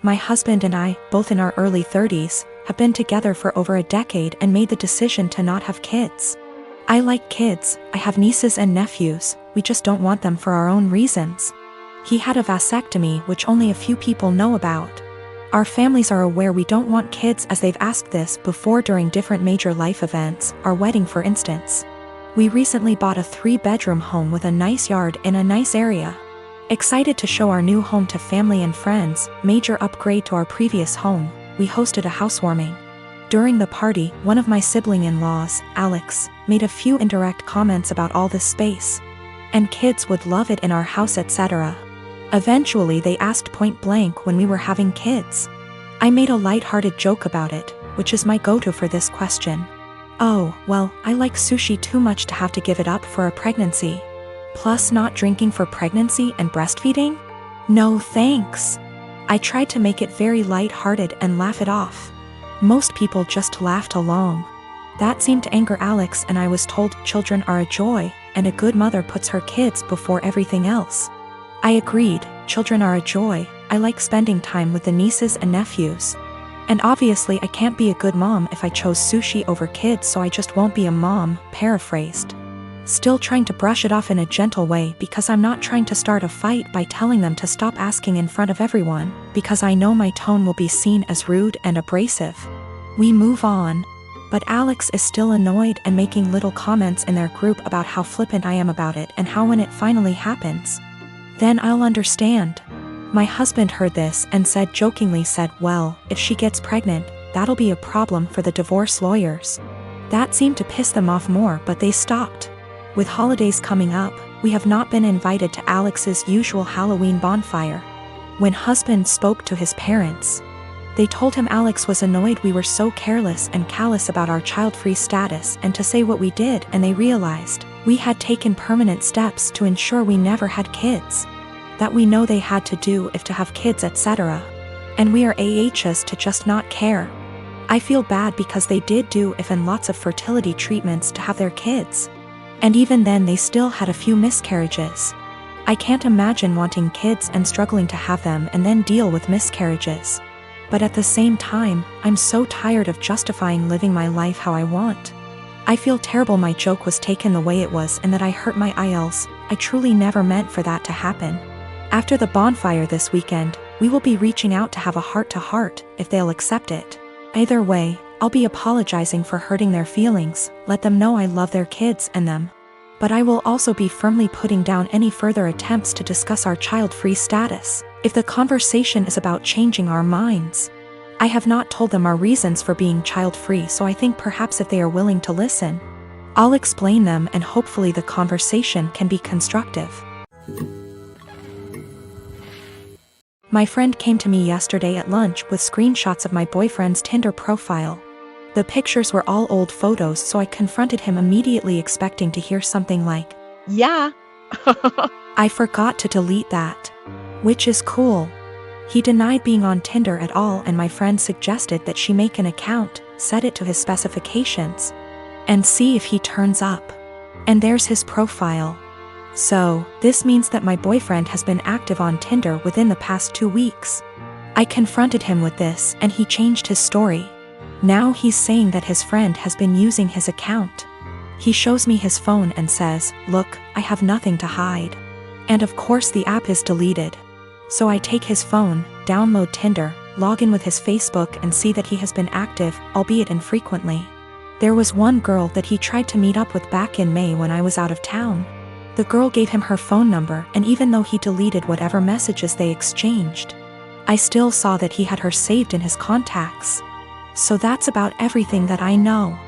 My husband and I, both in our early 30s, have been together for over a decade and made the decision to not have kids. I like kids, I have nieces and nephews, we just don't want them for our own reasons. He had a vasectomy, which only a few people know about. Our families are aware we don't want kids, as they've asked this before during different major life events, our wedding for instance. We recently bought a 3-bedroom home with a nice yard in a nice area. Excited to show our new home to family and friends, major upgrade to our previous home, we hosted a housewarming. During the party, one of my sibling-in-laws, Alex, made a few indirect comments about all this space. And kids would love it in our house, etc. Eventually they asked point blank when we were having kids. I made a light-hearted joke about it, which is my go-to for this question. Oh, well, I like sushi too much to have to give it up for a pregnancy. Plus not drinking for pregnancy and breastfeeding? No thanks. I tried to make it very light-hearted and laugh it off. Most people just laughed along. That seemed to anger Alex, and I was told children are a joy, and a good mother puts her kids before everything else. I agreed, children are a joy, I like spending time with the nieces and nephews. And obviously I can't be a good mom if I chose sushi over kids, so I just won't be a mom, paraphrased. Still trying to brush it off in a gentle way, because I'm not trying to start a fight by telling them to stop asking in front of everyone, because I know my tone will be seen as rude and abrasive. We move on. But Alex is still annoyed and making little comments in their group about how flippant I am about it and how when it finally happens, then I'll understand. My husband heard this and jokingly said, well, if she gets pregnant, that'll be a problem for the divorce lawyers. That seemed to piss them off more, but they stopped. With holidays coming up, we have not been invited to Alex's usual Halloween bonfire. When husband spoke to his parents, they told him Alex was annoyed we were so careless and callous about our child-free status and to say what we did, and they realized we had taken permanent steps to ensure we never had kids. That we know they had to do if to have kids, etc. And we are AHs to just not care. I feel bad because they did do if and lots of fertility treatments to have their kids. And even then they still had a few miscarriages. I can't imagine wanting kids and struggling to have them and then deal with miscarriages. But at the same time, I'm so tired of justifying living my life how I want. I feel terrible my joke was taken the way it was and that I hurt my IELTS. I truly never meant for that to happen. After the bonfire this weekend, we will be reaching out to have a heart-to-heart, if they'll accept it. Either way, I'll be apologizing for hurting their feelings, let them know I love their kids and them. But I will also be firmly putting down any further attempts to discuss our child-free status, if the conversation is about changing our minds. I have not told them our reasons for being child-free, so I think perhaps if they are willing to listen, I'll explain them and hopefully the conversation can be constructive. My friend came to me yesterday at lunch with screenshots of my boyfriend's Tinder profile. The pictures were all old photos, so I confronted him immediately, expecting to hear something like, yeah. I forgot to delete that. Which is cool. He denied being on Tinder at all, and my friend suggested that she make an account, set it to his specifications, and see if he turns up. And there's his profile. So, this means that my boyfriend has been active on Tinder within the past 2 weeks. I confronted him with this, and he changed his story. Now he's saying that his friend has been using his account. He shows me his phone and says, look, I have nothing to hide. And of course the app is deleted. So I take his phone, download Tinder, log in with his Facebook and see that he has been active, albeit infrequently. There was one girl that he tried to meet up with back in May when I was out of town. The girl gave him her phone number, and even though he deleted whatever messages they exchanged, I still saw that he had her saved in his contacts. So that's about everything that I know.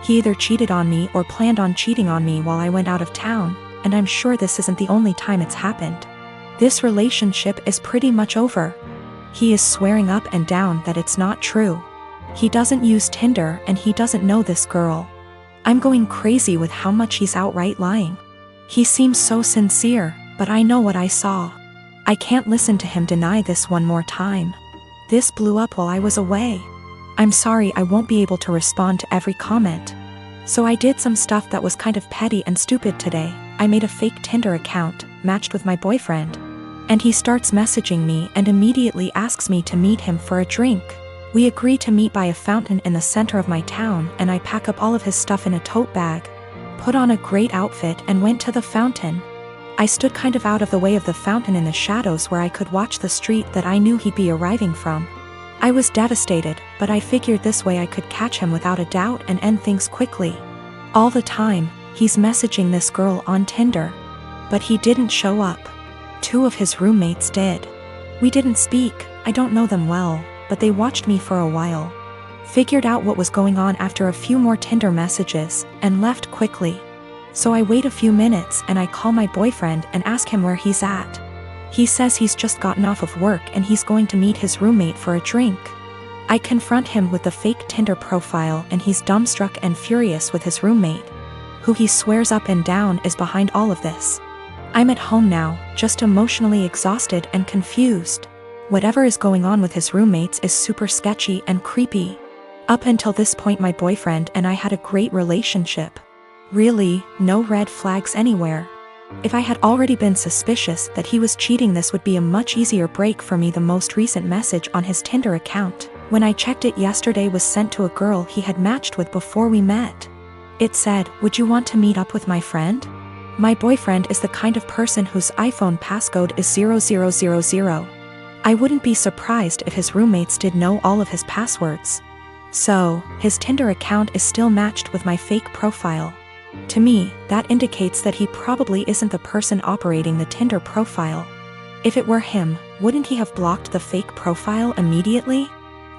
He either cheated on me or planned on cheating on me while I went out of town, and I'm sure this isn't the only time it's happened. This relationship is pretty much over. He is swearing up and down that it's not true. He doesn't use Tinder and he doesn't know this girl. I'm going crazy with how much he's outright lying. He seems so sincere, but I know what I saw. I can't listen to him deny this one more time. This blew up while I was away. I'm sorry I won't be able to respond to every comment. So I did some stuff that was kind of petty and stupid today. I made a fake Tinder account, matched with my boyfriend, And he starts messaging me and immediately asks me to meet him for a drink. We agree to meet by a fountain in the center of my town, and I pack up all of his stuff in a tote bag, put on a great outfit, and went to the fountain. I stood kind of out of the way of the fountain in the shadows where I could watch the street that I knew he'd be arriving from. I was devastated, but I figured this way I could catch him without a doubt and end things quickly. All the time, he's messaging this girl on Tinder. But he didn't show up. 2 of his roommates did. We didn't speak, I don't know them well, but they watched me for a while. Figured out what was going on after a few more Tinder messages, and left quickly. So I wait a few minutes and I call my boyfriend and ask him where he's at. He says he's just gotten off of work and he's going to meet his roommate for a drink. I confront him with the fake Tinder profile and he's dumbstruck and furious with his roommate, who he swears up and down is behind all of this. I'm at home now, just emotionally exhausted and confused. Whatever is going on with his roommates is super sketchy and creepy. Up until this point my boyfriend and I had a great relationship. Really, no red flags anywhere. If I had already been suspicious that he was cheating, this would be a much easier break for me. The most recent message on his Tinder account, when I checked it yesterday, was sent to a girl he had matched with before we met. It said, "Would you want to meet up with my friend?" My boyfriend is the kind of person whose iPhone passcode is 0000. I wouldn't be surprised if his roommates did know all of his passwords. So, his Tinder account is still matched with my fake profile. To me, that indicates that he probably isn't the person operating the Tinder profile. If it were him, wouldn't he have blocked the fake profile immediately?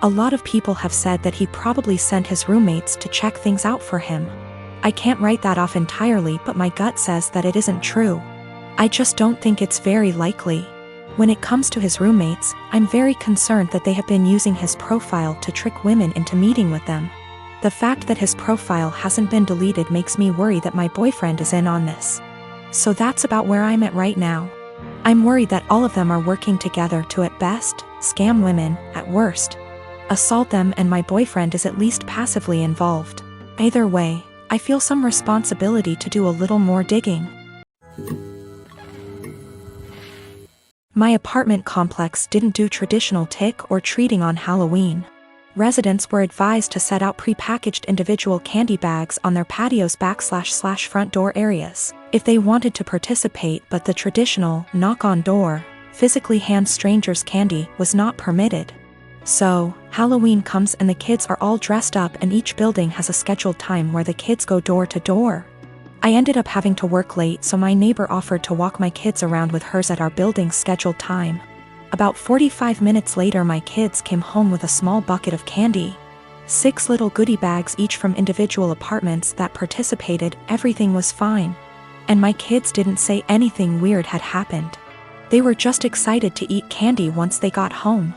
A lot of people have said that he probably sent his roommates to check things out for him. I can't write that off entirely, but my gut says that it isn't true. I just don't think it's very likely. When it comes to his roommates, I'm very concerned that they have been using his profile to trick women into meeting with them. The fact that his profile hasn't been deleted makes me worry that my boyfriend is in on this. So that's about where I'm at right now. I'm worried that all of them are working together to, at best, scam women, at worst, assault them, and my boyfriend is at least passively involved. Either way, I feel some responsibility to do a little more digging. My apartment complex didn't do traditional trick or treating on Halloween. Residents were advised to set out pre-packaged individual candy bags on their patios / front door areas if they wanted to participate, but the traditional knock-on-door, physically hand strangers candy was not permitted. So, Halloween comes and the kids are all dressed up, and each building has a scheduled time where the kids go door to door. I ended up having to work late, so my neighbor offered to walk my kids around with hers at our building's scheduled time. About 45 minutes later my kids came home with a small bucket of candy. 6 little goodie bags each from individual apartments that participated. Everything was fine. And my kids didn't say anything weird had happened. They were just excited to eat candy once they got home.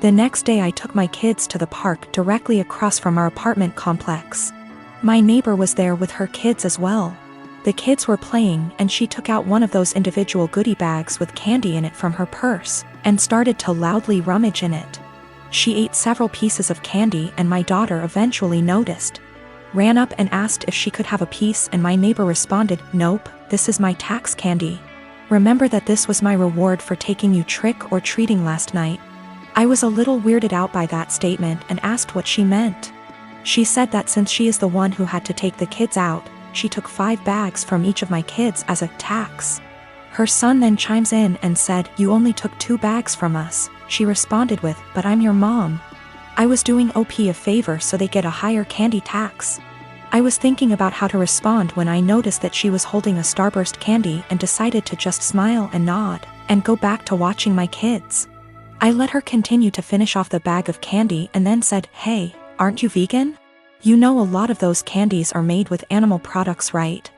The next day I took my kids to the park directly across from our apartment complex. My neighbor was there with her kids as well. The kids were playing and she took out one of those individual goodie bags with candy in it from her purse and started to loudly rummage in it. She ate several pieces of candy and my daughter eventually noticed. Ran up and asked if she could have a piece, and my neighbor responded, "Nope, this is my tax candy. Remember that this was my reward for taking you trick or treating last night." I was a little weirded out by that statement and asked what she meant. She said that since she is the one who had to take the kids out, she took 5 bags from each of my kids as a tax. Her son then chimes in and said, "You only took 2 bags from us." She responded with, "But I'm your mom. I was doing OP a favor so they get a higher candy tax." I was thinking about how to respond when I noticed that she was holding a Starburst candy and decided to just smile and nod and go back to watching my kids. I let her continue to finish off the bag of candy and then said, "Hey, aren't you vegan? You know a lot of those candies are made with animal products, right?"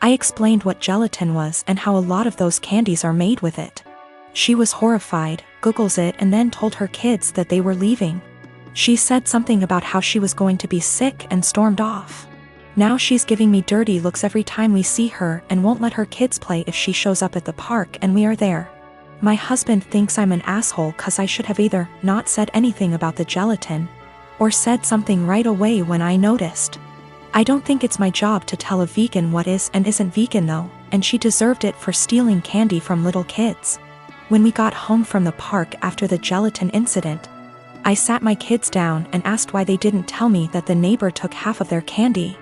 I explained what gelatin was and how a lot of those candies are made with it. She was horrified, Googles it, and then told her kids that they were leaving. She said something about how she was going to be sick and stormed off. Now she's giving me dirty looks every time we see her and won't let her kids play if she shows up at the park and we are there. My husband thinks I'm an asshole cause I should have either not said anything about the gelatin or said something right away when I noticed. I don't think it's my job to tell a vegan what is and isn't vegan though, and she deserved it for stealing candy from little kids. When we got home from the park after the gelatin incident, I sat my kids down and asked why they didn't tell me that the neighbor took half of their candy.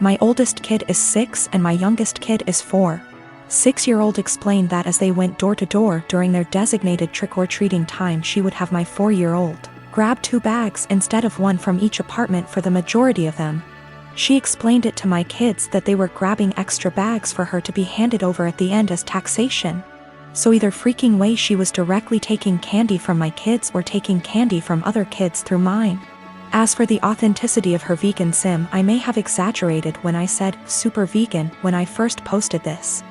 My oldest kid is 6 and my youngest kid is 4. 6-year-old explained that as they went door to door during their designated trick-or-treating time, she would have my 4-year-old grab 2 bags instead of 1 from each apartment for the majority of them. She explained it to my kids that they were grabbing extra bags for her to be handed over at the end as taxation. So either freaking way she was directly taking candy from my kids or taking candy from other kids through mine. As for the authenticity of her vegan sim, I may have exaggerated when I said super vegan when I first posted this.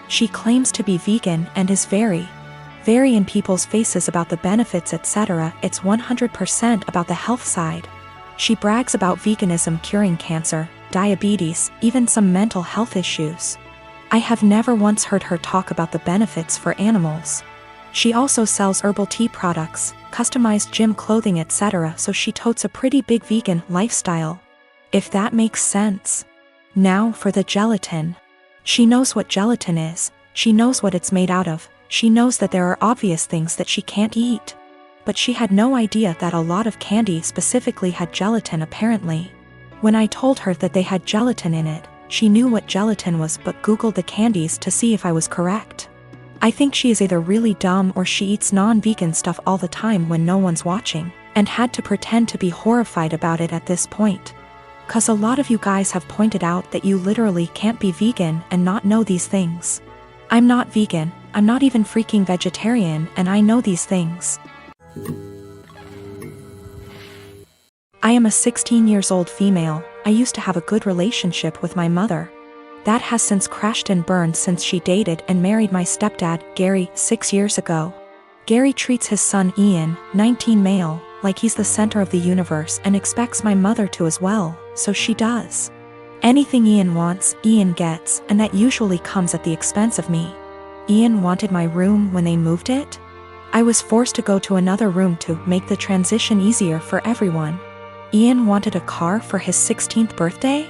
She claims to be vegan and is very in people's faces about the benefits, etc. It's 100% about the health side. She brags about veganism curing cancer, diabetes, even some mental health issues. I have never once heard her talk about the benefits for animals. She also sells herbal tea products, customized gym clothing, etc. So she totes a pretty big vegan lifestyle, if that makes sense. Now for the gelatin. She knows what gelatin is, she knows what it's made out of, she knows that there are obvious things that she can't eat. But she had no idea that a lot of candy specifically had gelatin apparently. When I told her that they had gelatin in it, she knew what gelatin was but Googled the candies to see if I was correct. I think she is either really dumb or she eats non-vegan stuff all the time when no one's watching, and had to pretend to be horrified about it at this point. 'Cause a lot of you guys have pointed out that you literally can't be vegan and not know these things. I'm not vegan, I'm not even freaking vegetarian, and I know these things. I am a 16-year-old female. I used to have a good relationship with my mother. That has since crashed and burned since she dated and married my stepdad, Gary, 6 years ago. Gary treats his son Ian, 19 male, like he's the center of the universe and expects my mother to as well, so she does. Anything Ian wants, Ian gets, and that usually comes at the expense of me. Ian wanted my room when they moved it. I was forced to go to another room to make the transition easier for everyone. Ian wanted a car for his 16th birthday.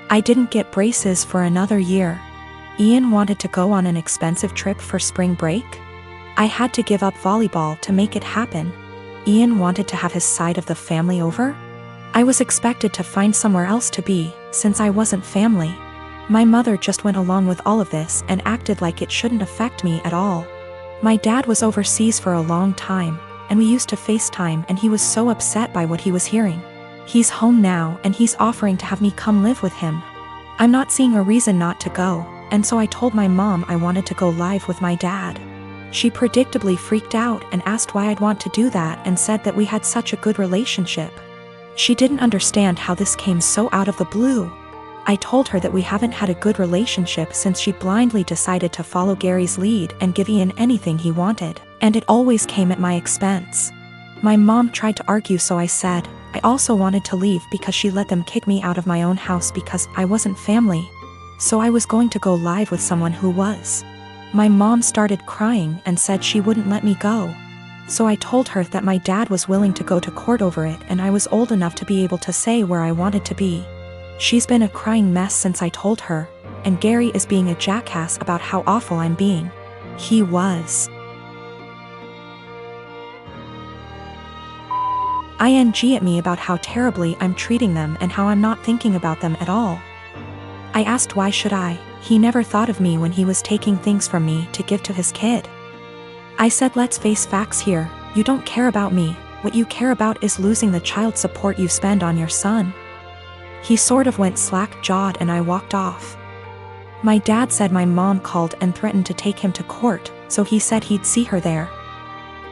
I didn't get braces for another year. Ian wanted to go on an expensive trip for spring break. I had to give up volleyball to make it happen. Ian wanted to have his side of the family over. I was expected to find somewhere else to be, since I wasn't family. My mother just went along with all of this and acted like it shouldn't affect me at all. My dad was overseas for a long time, and we used to FaceTime, and he was so upset by what he was hearing. He's home now and he's offering to have me come live with him. I'm not seeing a reason not to go, and so I told my mom I wanted to go live with my dad. She predictably freaked out and asked why I'd want to do that and said that we had such a good relationship. She didn't understand how this came so out of the blue. I told her that we haven't had a good relationship since she blindly decided to follow Gary's lead and give Ian anything he wanted, and it always came at my expense. My mom tried to argue, so I said I also wanted to leave because she let them kick me out of my own house because I wasn't family. So I was going to go live with someone who was. My mom started crying and said she wouldn't let me go. So I told her that my dad was willing to go to court over it and I was old enough to be able to say where I wanted to be. She's been a crying mess since I told her, and Gary is being a jackass about how awful I'm being. He was. ING at me about how terribly I'm treating them and how I'm not thinking about them at all. I asked why should I. He never thought of me when he was taking things from me to give to his kid. I said let's face facts here, you don't care about me, what you care about is losing the child support you spend on your son. He sort of went slack-jawed and I walked off. My dad said my mom called and threatened to take him to court, so he said he'd see her there.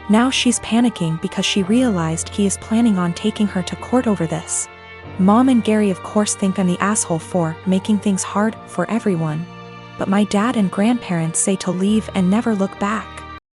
Now she's panicking because she realized he is planning on taking her to court over this. Mom and Gary of course think I'm the asshole for making things hard for everyone. But my dad and grandparents say to leave and never look back.